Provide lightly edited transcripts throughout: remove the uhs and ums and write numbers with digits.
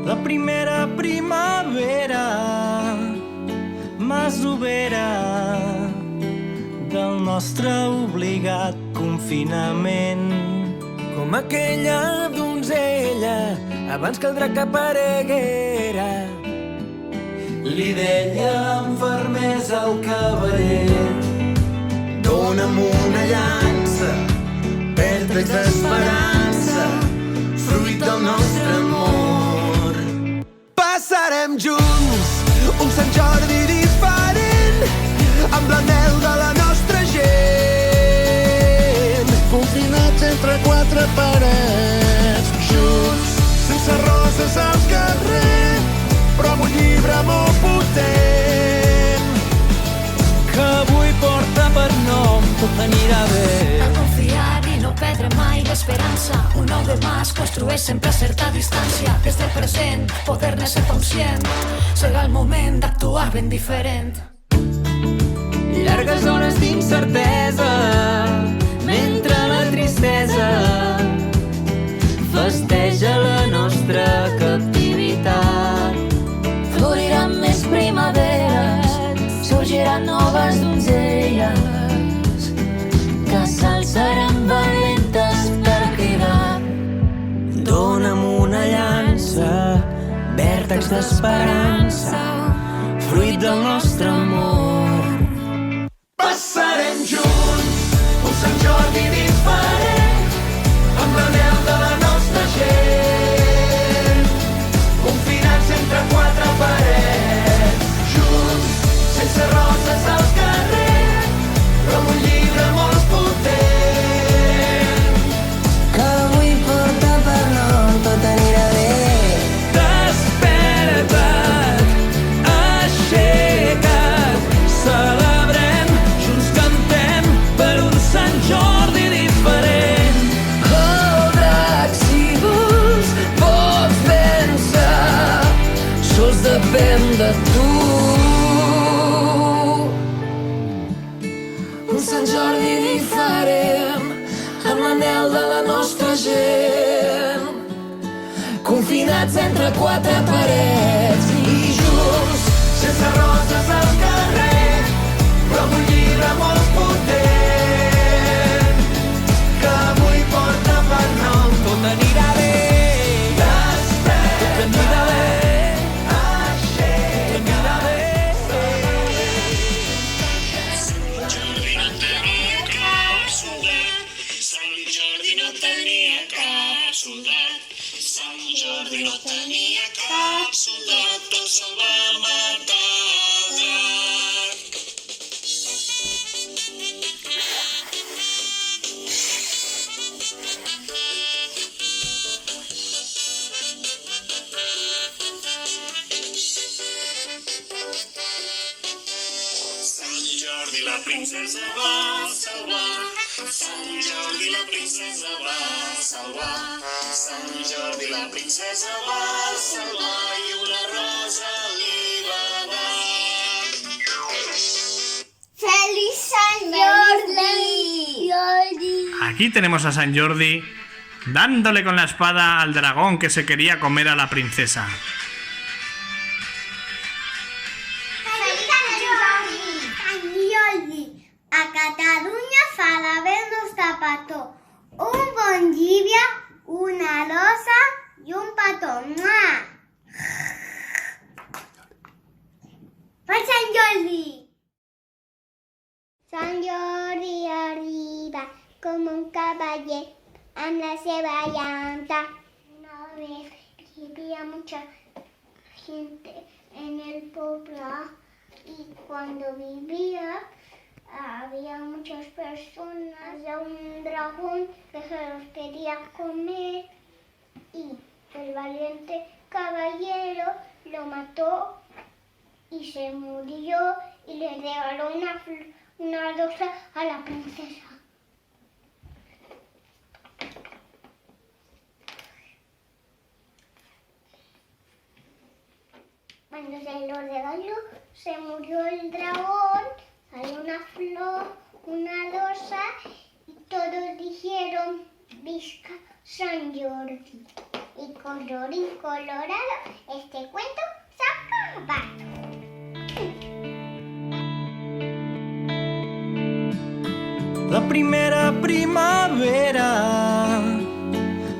la primera primavera, masovera del nostre obligat confinament. Com aquella donzella abans que el drac apareguera. Li deia amb fermesa al cavaller: Dóna'm una llança, vèrtex d'esperança, fruit del nostre amor. Passarem junts un Sant Jordi diferent, amb l'anhel de la nostra gent. Confinats entre quatre parets, junts, sense roses al carrer, però amb un llibre molt potent que avui porta per nom Tot anirà bé. A confiar i no perdre mai l'esperança. Un nou demà es construeix sempre a certa distància. Des del present, poder-ne ser conscient. Serà el moment d'actuar ben diferent. Llargues hores d'incertesa, mentre la tristesa festeja la nostra captivitat. Floriran més primaveres, sorgiran noves donzelles que s'alçaran valentes per cridar. Dóna'm una llança, vèrtex d'esperança, fruit del nostre amor. Passarem junts un Sant Jordi diferent, amb l'anhel de la nostra gent. Confinats entre quatre parets, junts, sense roses al carrer, però amb un llibre molt potent que avui porta per nom Tot anirà bé. Desperta't, aixeca't, celebrem, junts cantem per un Sant Jordi diferent. Oh, drac, si vols, pots vèncer, sols depèn de tu. Un Sant Jordi diferent, amb l'anhel de la nostra gent. Confinats entre quatre parets i junts, sense roses al carrer, però amb un llibre molt potent que avui porta per nom Tot anirà bé, Desperta, tot anirà bé, aixeca't, tot anirà bé. Sant Jordi no tenia cap soldat. Sant Jordi no tenia cap soldat. Tots el va matar el drac. Sant Jordi la princesa va salvar. Sant Jordi la princesa va salvar. Sant Jordi la princesa va salvar i una rosa li va dar. ¡Feliz San Jordi! Aquí tenemos a San Jordi dándole con la espada al dragón que se quería comer a la princesa. ¡Feliz Sant Jordi! Sant Jordi! A Catalunya celebrem-nos de petó. Un bon llibre, una rosa i un petó. ¡Mua! Per Sant Jordi! Sant Jordi arriba com un cavaller amb la seva llanta. Una vez vivía mucha gente en el pueblo y cuando vivía había muchas personas, había un dragón que se los quería comer y el valiente caballero lo mató y se murió y le regaló una rosa a la princesa. Cuando se lo regaló, se murió el dragón, salió una flor, una rosa y todos dijeron Visca San Jordi. Y y colorín colorado, este cuento se ha acabado. La primera primavera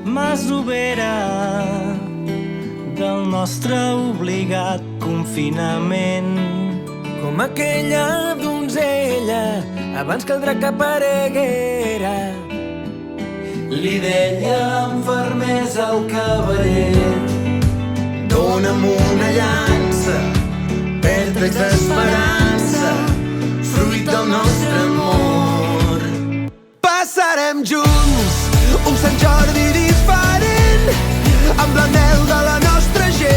masovera del nostre obligat confinament. Com aquella donzella abans que el drac apareguera, li deia amb fermesa al cavaller: dona'm una llança, vèrtex d'esperança, fruit del nostre amor. Passarem junts un Sant Jordi diferent, amb l'anhel de la nostra gent.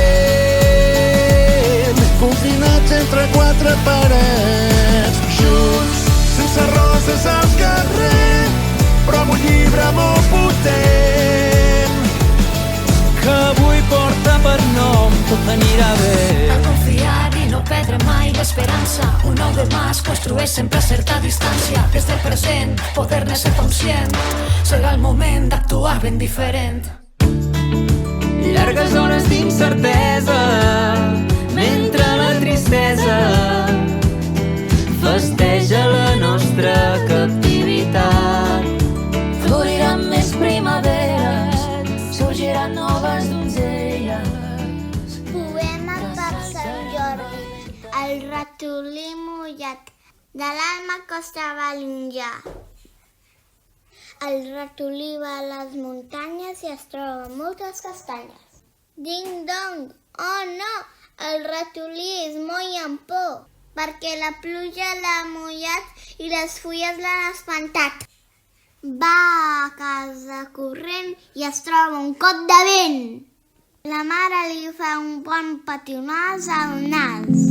Confinats entre quatre parets, junts, sense roses al carrer, però amb un llibre molt potent, que avui porta per nom Tot anirà bé. A confiar i no perdre mai l'esperança. Un nou demà es construeix sempre a certa distància. Des del present, poder-ne ser conscient. Serà el moment d'actuar ben diferent. Llargues hores d'incertesa, mentre la tristesa festeja la nostra captivitat. Floriran més primaveres, sorgiran noves donzelles. Poema per Sant Jordi, el ratolí mullat, de l'alma que estava llunyà. El ratolí va a les muntanyes i es troba moltes castanyes. Ding dong, oh no, el ratolí es molla amb por, perquè la pluja l'ha mullat i les fulles l'han espantat. Va a casa corrent i es troba un cop de vent. La mare li fa un bon petonàs al nas.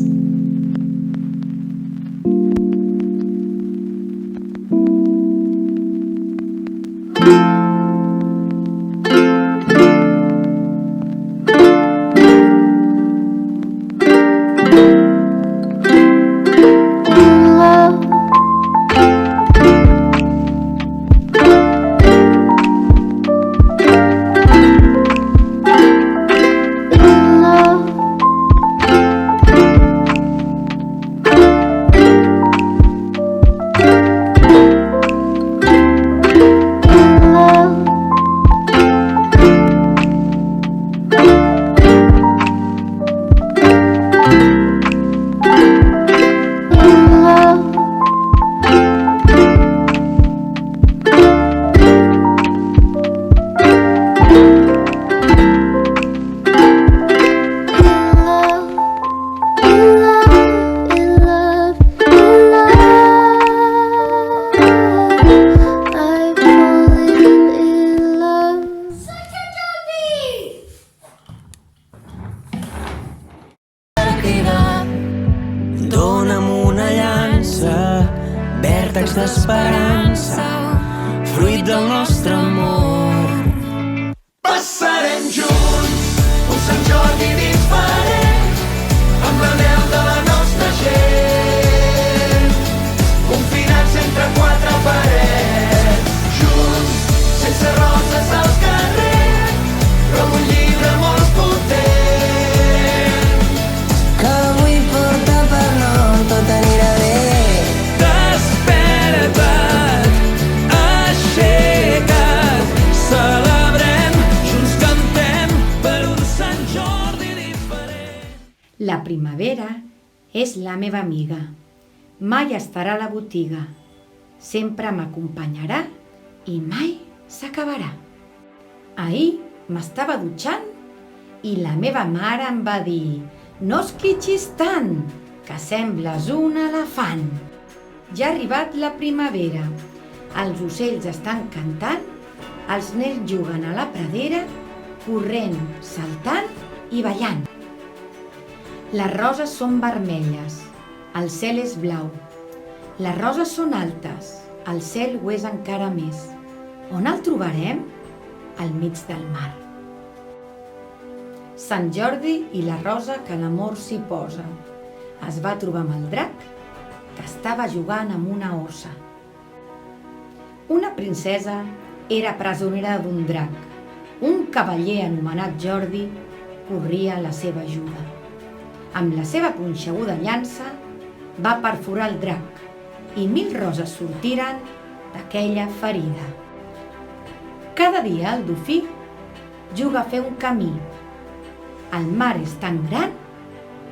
Dona'm una llança, vèrtex d'esperança, fruit del nostre amor. Passarem junts un Sant Jordi diferent, amb l'anhel de la nostra gent. Confinats entre quatre parets, junts, sense roses al carrer, però amb un llibre molt potent, que avui porta per nom Tot anirà bé. Desperta't, aixeca't, celebrem, junts cantem per un Sant Jordi diferent. La primavera és la meva amiga. Mai estarà a la botiga. Sempre m'acompanyarà i mai s'acabarà. Ahir m'estava dutxant i la meva mare em va dir: no esquitxis tant, que sembles un elefant. Ja ha arribat la primavera. Els ocells estan cantant, els nens juguen a la pradera, corrent, saltant i ballant. Les roses són vermelles, el cel és blau. Les roses són altes, el cel ho és encara més. On el trobarem? Al mig del mar. Sant Jordi i la rosa que l'amor s'hi posa. Es va trobar amb el drac, que estava jugant amb una ossa. Una princesa era presonera d'un drac. un cavaller anomenat Jordi corria a la seva ajuda. Amb la seva punxeguda llança va perforar el drac i 1000 roses sortiren d'aquella ferida. Cada dia el dofí juga a fer un camí. El mar és tan gran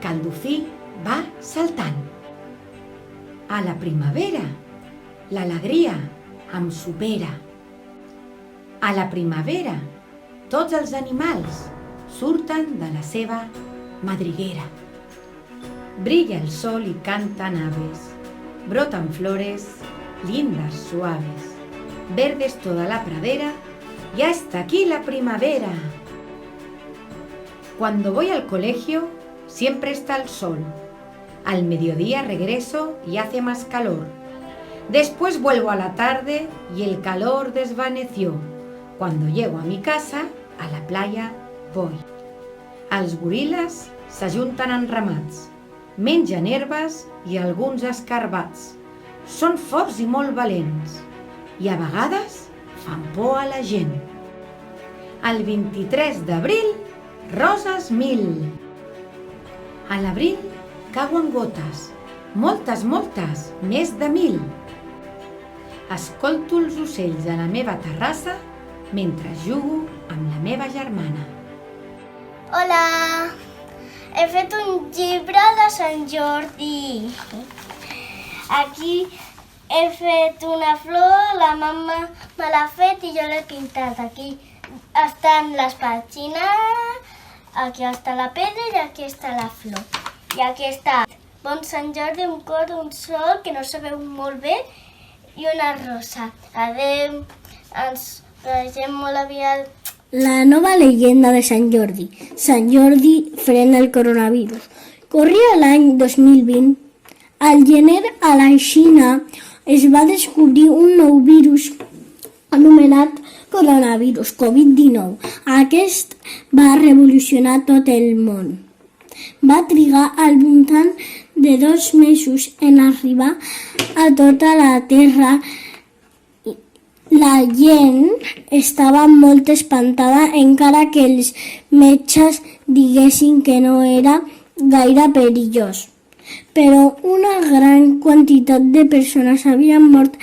que el dofí va saltant. A la primavera, l'alegria em supera. A la primavera, tots els animals surten de la seva madriguera. Brilla el sol y cantan aves, brotan flores lindas, suaves. Verde es toda la pradera y hasta aquí la primavera. Cuando voy al colegio siempre está el sol. Al mediodía regreso y hace más calor. Después vuelvo a la tarde y el calor desvaneció. Cuando llego a mi casa, a la playa voy. Els goril·les s'ajunten en ramats, mengen herbes i alguns escarbats. Són forts i molt valents i a vegades fan por a la gent. El 23 d'abril, roses 1000. A l'abril cauen gotes, moltes, moltes, més de 1000. Escolto els ocells a la meva terrassa mentre jugo amb la meva germana. Hola! He fet un llibre de Sant Jordi. Aquí he fet una flor, la mama me l'ha fet i jo l'he pintat. Aquí estan les petxines, aquí està la pedra i aquí està la flor. I aquí està Bon Sant Jordi, un cor, un sol, que no se veu molt bé, i una rosa. Adéu, ens vegem molt aviat. La nova leyenda de Sant Jordi. Sant Jordi frena el coronavirus. Corria l'any 2020. Al gener a la Xina es va descobrir un nou virus anomenat coronavirus, Covid-19. Aquest va revolucionar tot el món. Va trigar al voltant de 2 mesos en arribar a tota la Terra. La gent estava molt espantada, encara que els metges diguessin que no era gaire perillós. Però una gran quantitat de persones havien mort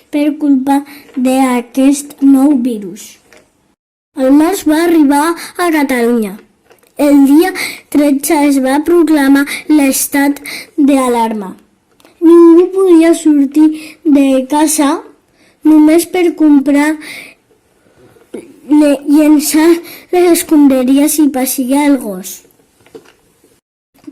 per culpa d'aquest nou virus. El març va arribar a Catalunya. El dia 13 es va proclamar l'estat d'alarma. Ningú podia sortir de casa només per comprar, llençar les escombraries i passejar el gos.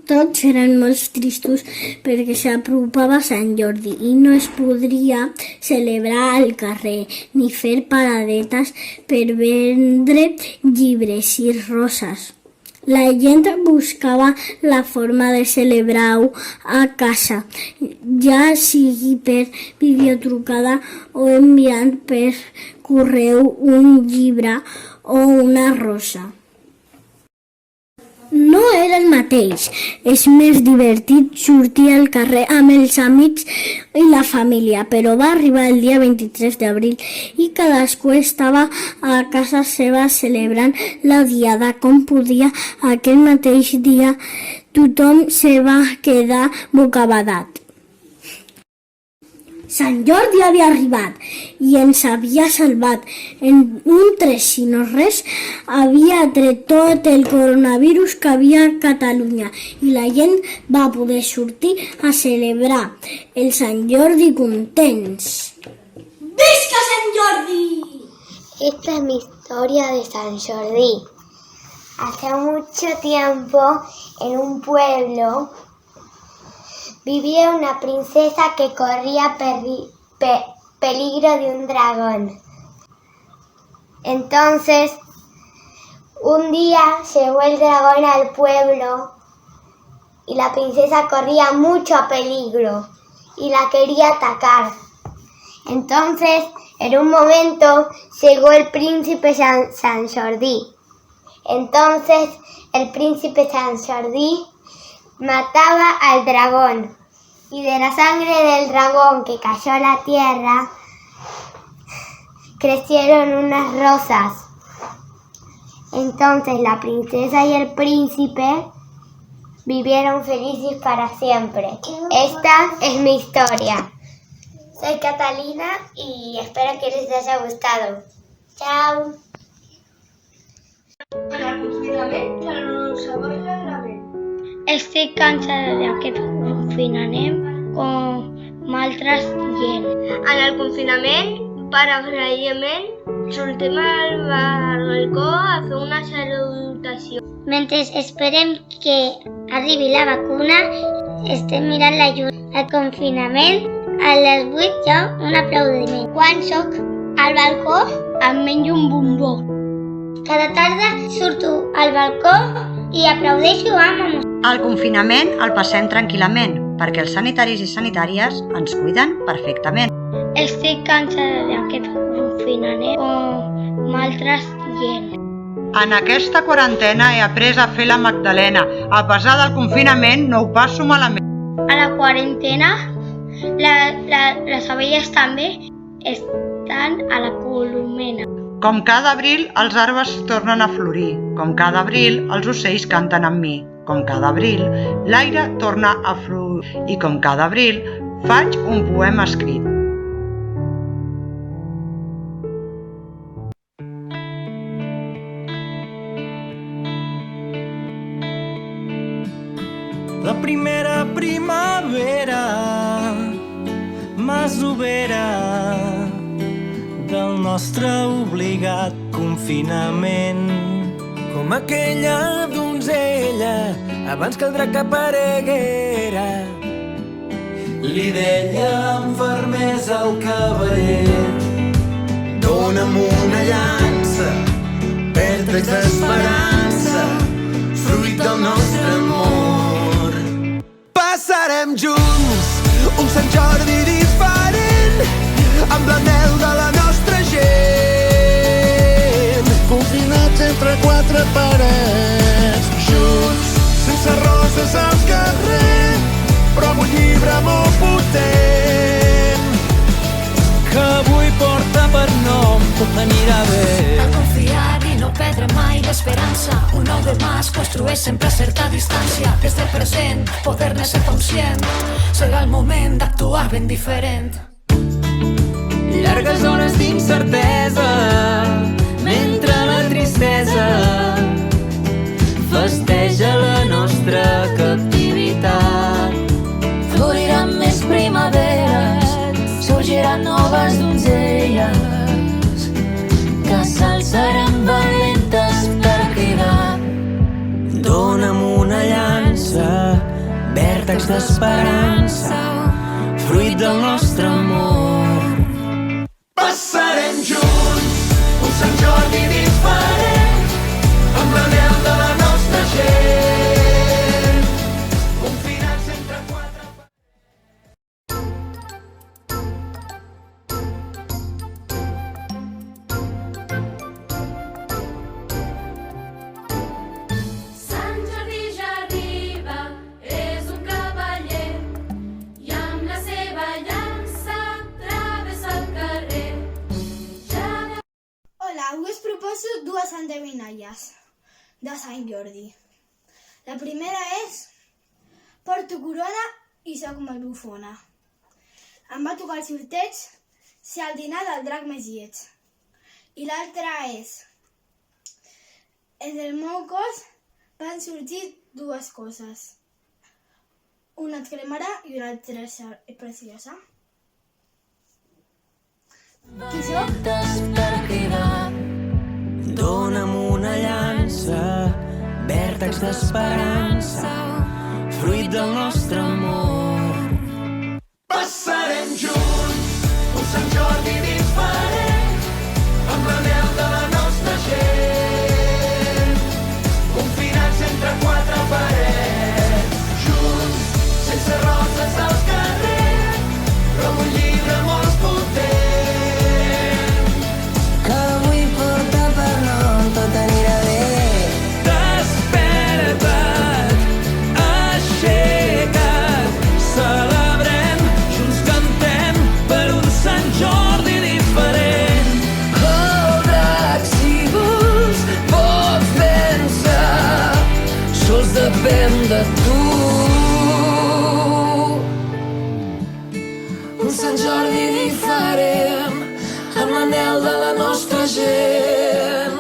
Tots eren molt tristos perquè s'apropava Sant Jordi i no es podria celebrar al carrer ni fer paradetes per vendre llibres i roses. La gent buscava la forma de celebrar-ho a casa, ja sigui per videotrucada o enviant per correu un llibre o una rosa. No era el mateix. És més divertit sortir al carrer amb els amics i la família, però va arribar el dia 23 d'abril i cadascú estava a casa seva celebrant la diada com podia. Aquell mateix dia tothom se va quedar bocabadat. Sant Jordi havia arribat i ens havia salvat. En un tres, si no res, havia tret tot el coronavirus que havia a Catalunya i la gent va poder sortir a celebrar el Sant Jordi contents. Visca Sant Jordi! Esta es mi historia de San Jordi. Hace mucho tiempo, en un pueblo, vivía una princesa que corría peligro de un dragón. Entonces, un día llegó el dragón al pueblo y la princesa corría mucho peligro y la quería atacar. Entonces, en un momento, llegó el príncipe San Jordi. Entonces, el príncipe San Jordi mataba al dragón y de la sangre del dragón que cayó a la tierra crecieron unas rosas. Entonces la princesa y el príncipe vivieron felices para siempre. Esta es mi historia. Soy Catalina y espero que les haya gustado. Chao. Estic cansada d'aquest confinament com altres gent. En el confinament, per agraïment, sortim al balcó a fer una salutació. Mentre esperem que arribi la vacuna, estem mirant la llum. Al confinament, a les 8 hi ha un aplaudiment. Quan soc al balcó, em menjo un bombó. Cada tarda surto al balcó i aplaudeixo amb emoció. El confinament el passem tranquil·lament, perquè els sanitaris i sanitàries ens cuiden perfectament. Estic cansada d'aquest confinament com altres gent. En aquesta quarantena he après a fer la magdalena. A pesar del confinament no ho passo malament. A la quarantena, les abelles també estan a la colomena. Com cada abril, els arbres tornen a florir. Com cada abril, els ocells canten amb mi. Com cada abril, l'aire torna a fluir. I com cada abril, faig un poema escrit. La primera primavera masovera del nostre obligat confinament. Com aquella donzella abans que el drac apareguera, li deia amb fermesa al cavaller: dona'm una llança, vèrtex d'esperança, fruit del nostre amor. Passarem junts un Sant Jordi diferent, amb l'anhel de la nostra gent. Confinats entre quatre parets, junts, sense roses al carrer, però amb un llibre molt potent, que avui porta per nom Tot anirà bé. A confiar i no perdre mai l'esperança. Un nou demà es construeix sempre a certa distància. Des del present, poder-ne ser conscient. Serà el moment d'actuar ben diferent. Llargues hores d'incertesa, mentre la tristesa festeja la nostra captivitat. Floriran més primaveres, sorgiran noves donzelles que s'alçaran valentes per cridar. Dona'm una llança, vèrtex d'esperança, fruit del nostre amor. Passarem junts un Sant Jordi diferent, amb l'anhel de la nostra gent, confinats entre quatre Sant Jordi ja arriba, és un cavaller, i amb la seva llança travessa el carrer. Hola, avui us proposo dues endevinalles de Sant Jordi. La primera és: porto corona i soc molt bufona. Em va tocar el sorteig ser el dinar del drac més lleig. I l'altra és: del meu cos van sorgir dues coses. Una et cremarà i una altra és preciosa. Qui soc? Per cridar. Dona'm una llança, vèrtex d'esperança, fruit del nostre amor. Passarem junts un Sant Jordi diferent, amb l'anhel de la nostra gent, confinats entre quatre parets, junts, sense roses al carrer, però amb un llibre molt potent, Que avui porta per nom Tot anirà bé. desperta't, aixeca't, anel de la nostra gent.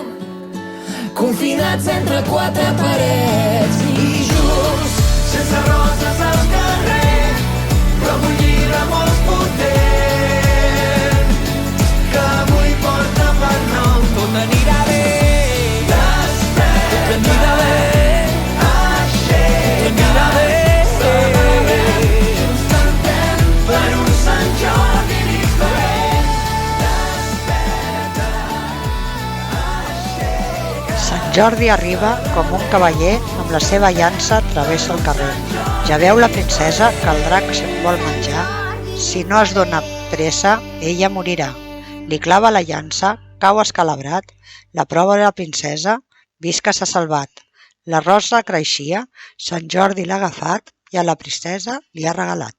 Confinats entre quatre parets i junts, sense roses al carrer, però amb un llibre molt potent que avui porta per nom Tot anirà bé. Despert, tot anirà bé. Aixeca't, tot anirà bé. Celebrem, junts cantem per un Sant Jordi diferent. Desperta, aixeca't. Sant Jordi arriba com un cavaller amb la seva llança travessa el carrer. Ja veu la princesa que el drac se'n vol menjar. Si no es dona pressa, ella morirà. Li clava la llança, cau escalabrat. La prova de la princesa, vist que s'ha salvat. La rosa creixia, Sant Jordi l'ha agafat i a la princesa li ha regalat.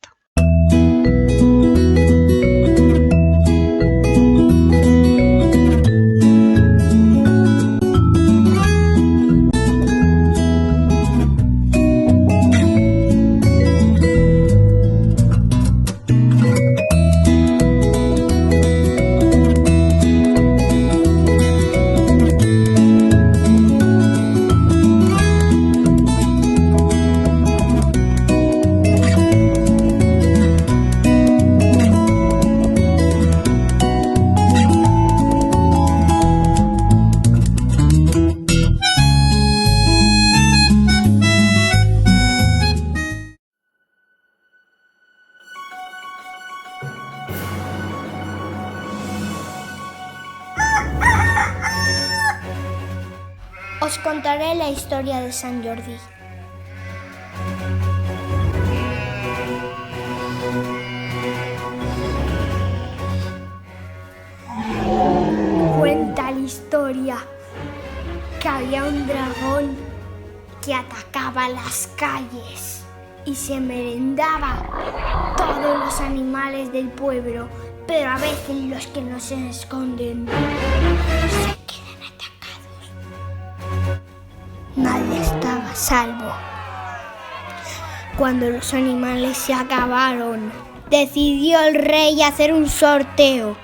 Os contaré la historia de Sant Jordi. Cuenta la historia que había un dragón que atacaba las calles y se merendaba todos los animales del pueblo, pero a veces los que no se esconden se quedan atacados. Nadie estaba a salvo. Cuando los animales se acabaron, decidió el rey hacer un sorteo.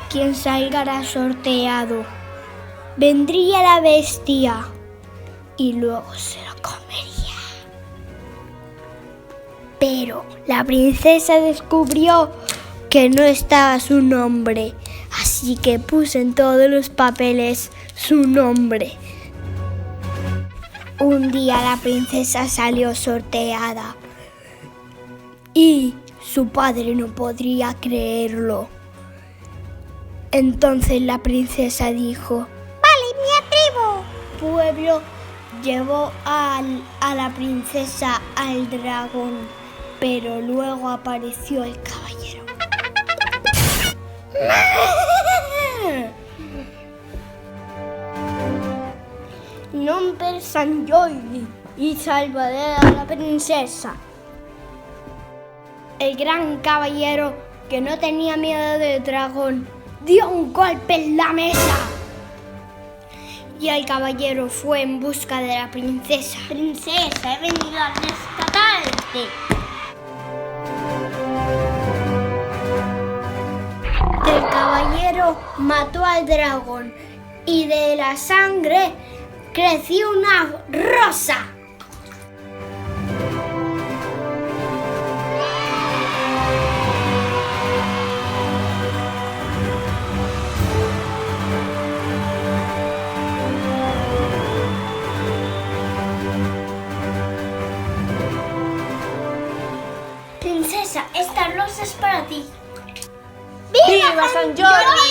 Quien salga sorteado vendría la bestia y luego se lo comería. Pero la princesa descubrió que no estaba su nombre, así que puso en todos los papeles su nombre. Un día la princesa salió sorteada y su padre no podría creerlo. Entonces la princesa dijo: ¡Vale, me atrevo! El pueblo llevó a la princesa al dragón, pero luego apareció el caballero. Nombre Sant Jordi y salvaré a la princesa. El gran caballero, que no tenía miedo del dragón, dio un golpe en la mesa. Y el caballero fue en busca de la princesa. Princesa, he venido a rescatarte. El caballero mató al dragón y de la sangre creció una rosa. Princesa, esta rosa es para ti. ¡Viva Sant Jordi!